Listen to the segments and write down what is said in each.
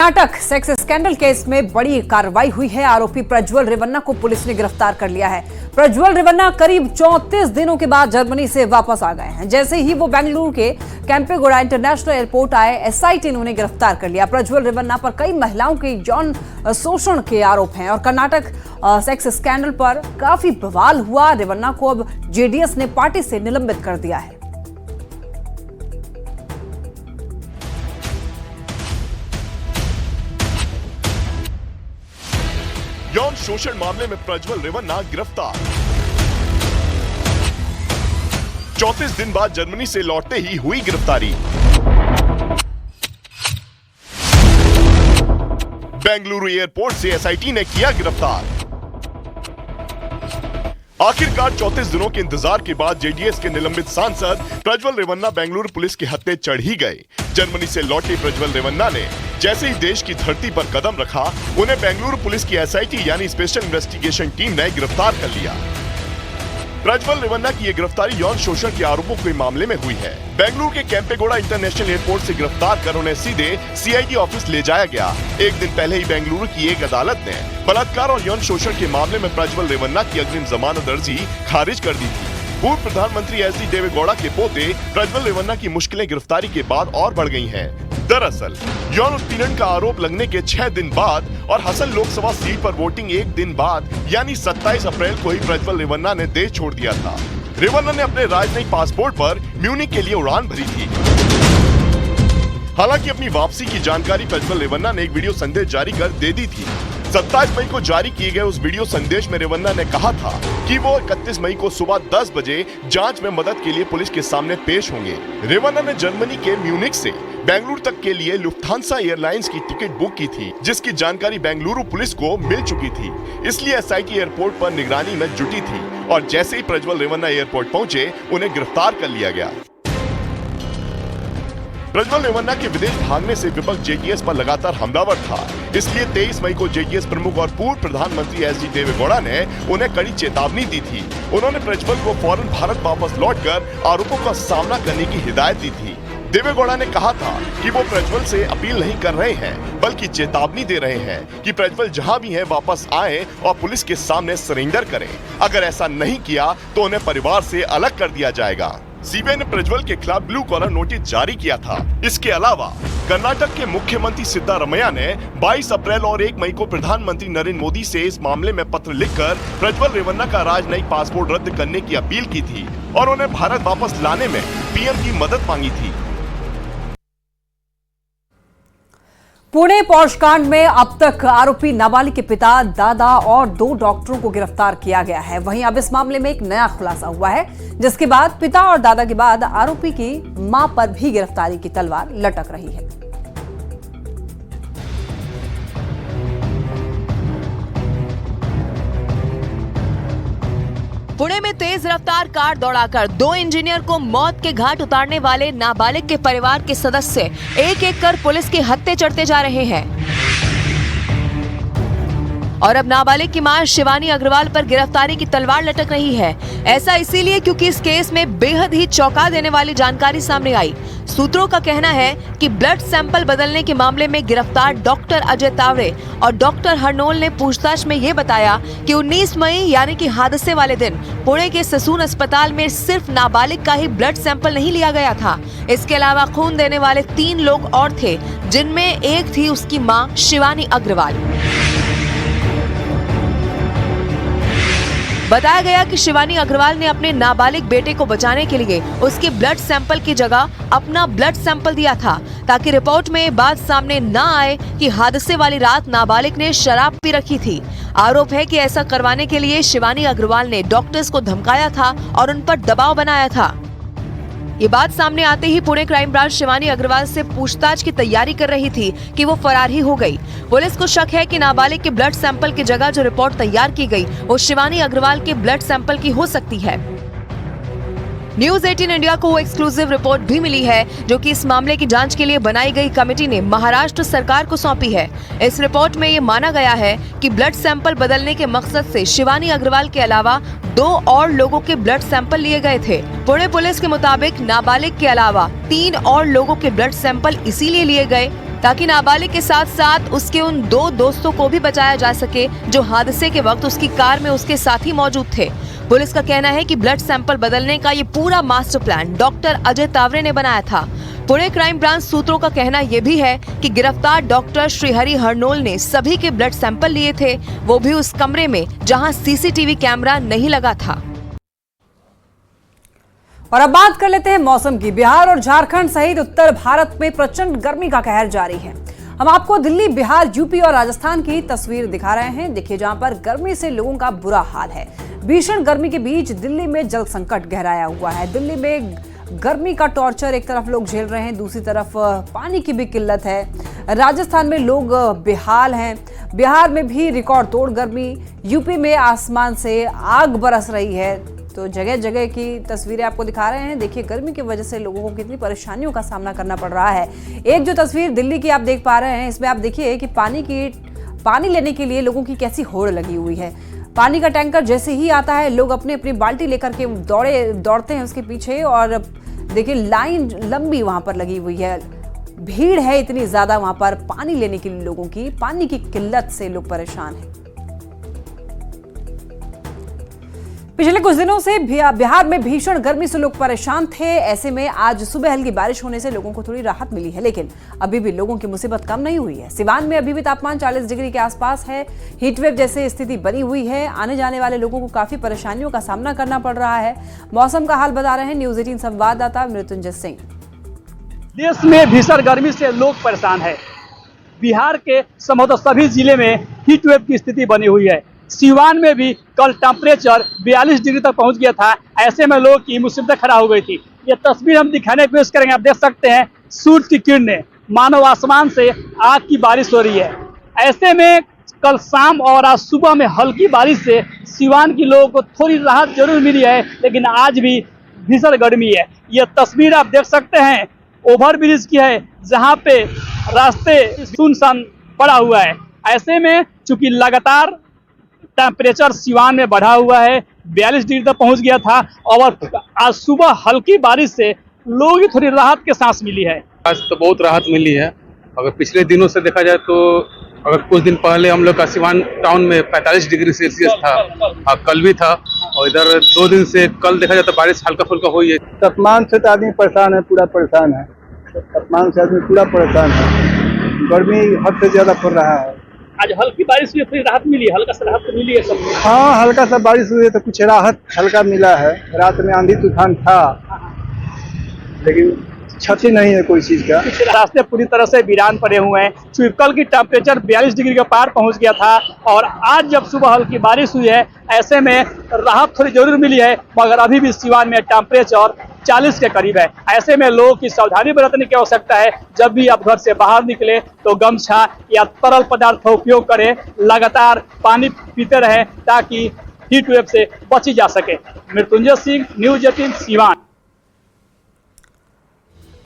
Karnataka sex scandal case में बड़ी कार्रवाई हुई है। आरोपी प्रज्वल रेवन्ना को पुलिस ने गिरफ्तार कर लिया है। प्रज्वल रेवन्ना करीब 34 दिनों के बाद जर्मनी से वापस आ गए हैं। जैसे ही वो बेंगलुरु के कैंपेगौड़ा इंटरनेशनल एयरपोर्ट आए, एसआईटी ने उन्हें गिरफ्तार कर लिया। प्रज्वल रेवन्ना पर कई महिलाओं के यौन शोषण के आरोप हैं और कर्नाटक सेक्स स्कैंडल पर काफी बवाल हुआ। रेवन्ना को अब जेडीएस ने पार्टी से निलंबित कर दिया है। यौन शोषण मामले में प्रज्वल रेवन्ना गिरफ्तार। 34 दिन बाद जर्मनी से लौटते ही हुई गिरफ्तारी। बेंगलुरु एयरपोर्ट से एसआईटी ने किया गिरफ्तार। आखिरकार 34 दिनों के इंतजार के बाद जेडीएस के निलंबित सांसद प्रज्वल रेवन्ना बेंगलुरु पुलिस के हत्थे चढ़ ही गए। जर्मनी से लौटे प्रज्वल रेवन्ना ने जैसे ही देश की धरती पर कदम रखा, उन्हें बेंगलुरु पुलिस की एसआईटी यानी स्पेशल इन्वेस्टिगेशन टीम ने गिरफ्तार कर लिया। प्रज्वल रेवन्ना की यह गिरफ्तारी यौन शोषण के आरोपों के मामले में हुई है। बेंगलुरु के कैंपेगौड़ा इंटरनेशनल एयरपोर्ट से गिरफ्तार कर उन्हें सीधे सीआईडी ऑफिस ले जाया गया। एक दिन पहले ही बेंगलुरु की एक अदालत ने बलात्कार और यौन शोषण के मामले में प्रज्वल रेवन्ना की अग्रिम जमानत अर्जी खारिज कर दी थी। पूर्व प्रधानमंत्री एच डी देवेगौड़ा के पोते प्रज्वल रेवन्ना की मुश्किलें गिरफ्तारी के बाद और बढ़ गई हैं। दरअसल यौन उत्पीड़न का आरोप लगने के 6 दिन बाद और हसन लोकसभा सीट पर वोटिंग एक दिन बाद यानी 27 अप्रैल को ही प्रज्वल रेवन्ना ने देश छोड़ दिया था। रेवन्ना ने अपने राजनयिक पासपोर्ट पर म्यूनिख के लिए उड़ान भरी थी। हालांकि अपनी वापसी की जानकारी प्रज्वल रेवन्ना ने एक वीडियो संदेश जारी कर दे दी थी। 27 मई को जारी किए गए उस वीडियो संदेश में रेवन्ना ने कहा था कि वो 31 मई को सुबह 10 बजे जांच में मदद के लिए पुलिस के सामने पेश होंगे। रेवन्ना ने जर्मनी के म्यूनिख से बेंगलुरु तक के लिए लुफ्थांसा एयरलाइंस की टिकट बुक की थी, जिसकी जानकारी बेंगलुरु पुलिस को मिल चुकी थी। इसलिए एसआईटी एयरपोर्ट पर निगरानी में जुटी थी और जैसे ही प्रज्वल रेवन्ना एयरपोर्ट पहुंचे, उन्हें गिरफ्तार कर लिया गया। प्रज्वल रेवन्ना के विदेश भागने से विपक्ष जेडीएस पर लगातार हमलावर था। इसलिए 23 मई को जेडीएस प्रमुख और पूर्व प्रधानमंत्री एच डी देवेगौड़ा ने उन्हें कड़ी चेतावनी दी थी। उन्होंने प्रज्वल को फौरन भारत वापस लौटकर आरोपों का सामना करने की हिदायत दी थी। देवेगौड़ा ने कहा था कि वो प्रज्वल से अपील नहीं कर रहे हैं, बल्कि चेतावनी दे रहे हैं कि प्रज्वल जहां भी हैं वापस आए और पुलिस के सामने सरेंडर करें। अगर ऐसा नहीं किया तो उन्हें परिवार से अलग कर दिया जाएगा। सीबीआई ने प्रज्वल के खिलाफ ब्लू कॉलर नोटिस जारी किया था। इसके अलावा कर्नाटक के मुख्यमंत्री सिद्धारमैया ने 22 अप्रैल और 1 मई को प्रधानमंत्री नरेंद्र मोदी से इस मामले में पत्र लिखकर प्रज्वल रेवन्ना का राजनयिक पासपोर्ट रद्द करने की अपील की थी और उन्हें भारत वापस लाने में पीएम की मदद मांगी थी। पुणे पॉश कांड में अब तक आरोपी नाबालिग के पिता, दादा और 2 डॉक्टरों को गिरफ्तार किया गया है। वहीं अब इस मामले में एक नया खुलासा हुआ है, जिसके बाद पिता और दादा के बाद आरोपी की मां पर भी गिरफ्तारी की तलवार लटक रही है। पुणे में तेज रफ्तार कार दौड़ाकर 2 इंजीनियर को मौत के घाट उतारने वाले नाबालिग के परिवार के सदस्य एक-एक कर पुलिस के हत्थे चढ़ते जा रहे हैं और अब नाबालिग की मां शिवानी अग्रवाल पर गिरफ्तारी की तलवार लटक रही है। ऐसा इसीलिए क्योंकि इस केस में बेहद ही चौंका देने वाली जानकारी सामने आई। सूत्रों का कहना है कि ब्लड सैंपल बदलने के मामले में गिरफ्तार डॉक्टर अजय तावड़े और डॉक्टर हरनोल ने पूछताछ में ये बताया कि 19 मई यानी कि हादसे वाले दिन पुणे के ससून अस्पताल में सिर्फ नाबालिग का ही ब्लड सैंपल नहीं लिया गया था। इसके अलावा खून देने वाले 3 लोग और थे, जिनमें एक थी उसकी मां शिवानी अग्रवाल। बताया गया कि शिवानी अग्रवाल ने अपने नाबालिग बेटे को बचाने के लिए उसके ब्लड सैंपल की जगह अपना ब्लड सैंपल दिया था, ताकि रिपोर्ट में बात सामने न आए कि हादसे वाली रात नाबालिग ने शराब पी रखी थी। आरोप है कि ऐसा करवाने के लिए शिवानी अग्रवाल ने डॉक्टर्स को धमकाया था और उन पर दबाव बनाया था। ये बात सामने आते ही पुणे क्राइम ब्रांच शिवानी अग्रवाल से पूछताछ की तैयारी कर रही थी कि वो फरार ही हो गई। पुलिस को शक है कि नाबालिग के ब्लड सैंपल की जगह जो रिपोर्ट तैयार की गई वो शिवानी अग्रवाल के ब्लड सैंपल की हो सकती है। न्यूज 18 इंडिया को एक्सक्लूसिव रिपोर्ट भी मिली है, जो कि इस मामले की जांच के लिए बनाई गई कमेटी ने महाराष्ट्र सरकार को सौंपी है। इस रिपोर्ट में ये माना गया है कि ब्लड सैंपल बदलने के मकसद से शिवानी अग्रवाल के अलावा 2 और लोगों के ब्लड सैंपल लिए गए थे। पुणे पुलिस के मुताबिक नाबालिग के अलावा 3 और लोगों के ब्लड सैंपल इसीलिए लिए गए ताकि नाबालिग के साथ साथ उसके उन 2 दोस्तों को भी बचाया जा सके जो हादसे के वक्त उसकी कार में उसके साथ ही मौजूद थे। पुलिस का कहना है कि ब्लड सैंपल बदलने का ये पूरा master plan doctor Ajay Taware ने बनाया था। पुणे क्राइम ब्रांच सूत्रों का कहना यह भी है कि गिरफ्तार डॉक्टर श्रीहरि हरनोल ने सभी के ब्लड सैंपल लिए थे, वो भी उस कमरे में जहां सीसीटीवी कैमरा नहीं लगा था। और अब बात कर लेते हैं मौसम की। बिहार और झारखंड सहित उत्तर भारत में प्रचंड गर्मी का कहर जारी है। हम आपको दिल्ली, बिहार, यूपी और राजस्थान की तस्वीर दिखा रहे हैं। देखिए, जहां पर गर्मी से लोगों का बुरा हाल है। भीषण गर्मी के बीच दिल्ली में जल संकट गहराया हुआ है। दिल्ली में गर्मी का टॉर्चर एक तरफ लोग झेल रहे हैं, दूसरी तरफ पानी की भी किल्लत है। राजस्थान में लोग बेहाल हैं। बिहार में भी रिकॉर्ड तोड़ गर्मी। यूपी में आसमान से आग बरस रही है। तो जगह जगह की तस्वीरें आपको दिखा रहे हैं। देखिए, गर्मी की वजह से लोगों को कितनी परेशानियों का सामना करना पड़ रहा है। एक जो तस्वीर दिल्ली की आप देख पा रहे हैं, इसमें आप देखिए कि पानी लेने के लिए लोगों की कैसी होड़ लगी हुई है। पानी का टैंकर जैसे ही आता है, लोग अपनी अपनी बाल्टी लेकर के दौड़ते हैं उसके पीछे। और देखिए, लाइन लंबी वहां पर लगी हुई है, भीड़ है इतनी ज्यादा वहां पर पानी लेने के लिए। लोगों की पानी की किल्लत से लोग परेशान हैं। पिछले कुछ दिनों से बिहार में भीषण गर्मी से लोग परेशान थे। ऐसे में आज सुबह हल्की बारिश होने से लोगों को थोड़ी राहत मिली है, लेकिन अभी भी लोगों की मुसीबत कम नहीं हुई है। सिवान में अभी भी तापमान 40 डिग्री के आसपास है। हीटवेव जैसी स्थिति बनी हुई है। आने जाने वाले लोगों को काफी परेशानियों का सामना करना पड़ रहा है। मौसम का हाल बता रहे हैं न्यूज 18 संवाददाता मृत्युंजय सिंह। देश में भीषण गर्मी से लोग परेशान है। बिहार के संभवतः सभी जिले में हीटवेव की स्थिति बनी हुई है। सिवान में भी कल टेम्परेचर 42 डिग्री तक पहुंच गया था। ऐसे में लोगों की मुसीबत खड़ा हो गई थी। ये तस्वीर हम दिखाने की कोशिश करेंगे। आप देख सकते हैं सूरज की किरणें, मानो आसमान से आग की बारिश हो रही है। ऐसे में कल शाम और आज सुबह में हल्की बारिश से सिवान के लोगों को थोड़ी राहत जरूर मिली है, लेकिन आज भी भीषण गर्मी है। यह तस्वीर आप देख सकते हैं ओवरब्रिज की है, जहाँ पे रास्ते सुनसान पड़ा हुआ है। ऐसे में चूंकि लगातार टेम्परेचर सिवान में बढ़ा हुआ है, 42 डिग्री तक पहुंच गया था और आज सुबह हल्की बारिश से लोगों की थोड़ी राहत के सांस मिली है। आज तो बहुत राहत मिली है। अगर पिछले दिनों से देखा जाए तो अगर कुछ दिन पहले हम लोग का सिवान टाउन में 45 डिग्री सेल्सियस था, कल भी था, और इधर 2 दिन से कल देखा जाए तो बारिश हल्का फुल्का हुई है। तापमान से तो आदमी परेशान है, पूरा परेशान है। तापमान से आदमी पूरा परेशान है। गर्मी हद से ज्यादा पड़ रहा है। आज हल्की बारिश हुई, थोड़ी राहत मिली है, हल्का सा राहत तो मिली है सब। हाँ, हल्का सा बारिश हुई है तो कुछ राहत हल्का मिला है। रात में आंधी तूफान था, लेकिन क्षति नहीं है कोई चीज का। रास्ते पूरी तरह से वीरान पड़े हुए हैं। चूंकि कल की टेम्परेचर 42 डिग्री के पार पहुंच गया था और आज जब सुबह हल्की बारिश हुई है, ऐसे में राहत थोड़ी जरूर मिली है, मगर अभी भी सिवान में टेम्परेचर 40 के करीब है। ऐसे में लोगों की सावधानी बरतने की आवश्यकता है। जब भी आप घर से बाहर निकले तो गमछा या तरल पदार्थ का उपयोग करें। लगातार पानी पीते रहें ताकि हीट वेव से बची जा सके। मृत्युंजय सिंह, न्यूज 18 सिवान।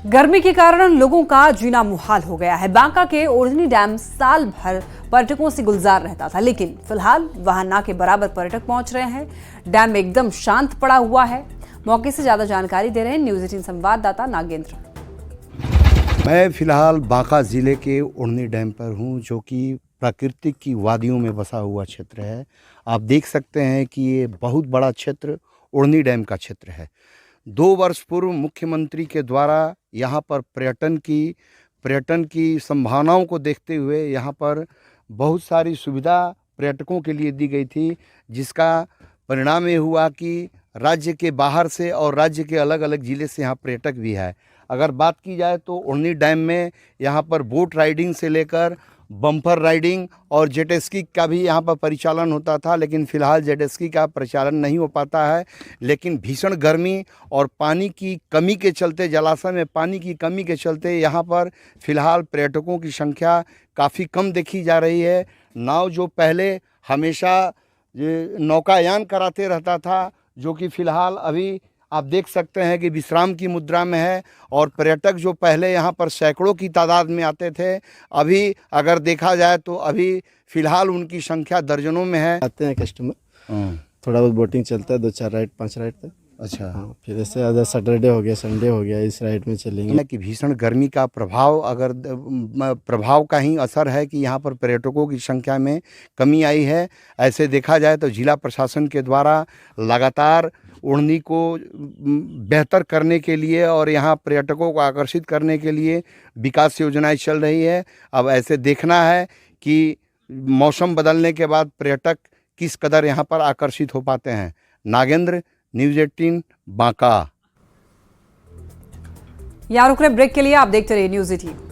गर्मी के कारण लोगों का जीना मुहाल हो गया है। बांका के ओढ़नी डैम साल भर पर्यटकों से गुलजार रहता था, लेकिन फिलहाल वहां ना के बराबर पर्यटक पहुंच रहे हैं। डैम एकदम शांत पड़ा हुआ है। मौके से ज्यादा जानकारी दे रहे हैं न्यूज 18 संवाददाता नागेंद्र। मैं फिलहाल बांका जिले के ओढ़नी डैम पर हूं, जो कि प्राकृतिक की वादियों में बसा हुआ क्षेत्र है। आप देख सकते हैं कि ये बहुत बड़ा क्षेत्र ओढ़नी डैम का क्षेत्र है। 2 वर्ष पूर्व मुख्यमंत्री के द्वारा यहाँ पर पर्यटन की संभावनाओं को देखते हुए यहाँ पर बहुत सारी सुविधा पर्यटकों के लिए दी गई थी, जिसका परिणाम ये हुआ कि राज्य के बाहर से और राज्य के अलग अलग ज़िले से यहाँ पर्यटक भी है। अगर बात की जाए तो ओढ़नी डैम में यहाँ पर बोट राइडिंग से लेकर बम्पर राइडिंग और जेट स्की का भी यहाँ पर परिचालन होता था, लेकिन फ़िलहाल जेट स्की का परिचालन नहीं हो पाता है। लेकिन भीषण गर्मी और पानी की कमी के चलते, जलाशय में पानी की कमी के चलते यहाँ पर फ़िलहाल पर्यटकों की संख्या काफ़ी कम देखी जा रही है। नाव जो पहले हमेशा नौकायान कराते रहता था, जो कि फ़िलहाल अभी आप देख सकते हैं कि विश्राम की मुद्रा में है। और पर्यटक जो पहले यहाँ पर सैकड़ों की तादाद में आते थे, अभी अगर देखा जाए तो अभी फ़िलहाल उनकी संख्या दर्जनों में है। आते हैं कस्टमर, थोड़ा बहुत बोटिंग चलता है, 2-4 राइड 5 राइड तक। अच्छा। हाँ, फिर इससे ज़्यादा सैटरडे हो गया, संडे हो गया, इस राइड में चलेंगे। कि भीषण गर्मी का प्रभाव प्रभाव का ही असर है कि यहाँ पर पर्यटकों की संख्या में कमी आई है। ऐसे देखा जाए तो जिला प्रशासन के द्वारा लगातार उड़नी को बेहतर करने के लिए और यहाँ पर्यटकों को आकर्षित करने के लिए विकास योजनाएं चल रही है। अब ऐसे देखना है कि मौसम बदलने के बाद पर्यटक किस कदर यहाँ पर आकर्षित हो पाते हैं। नागेंद्र, न्यूज़ 18 बांका। यहाँ रुक रहे ब्रेक के लिए, आप देखते रहिए न्यूज़ 18।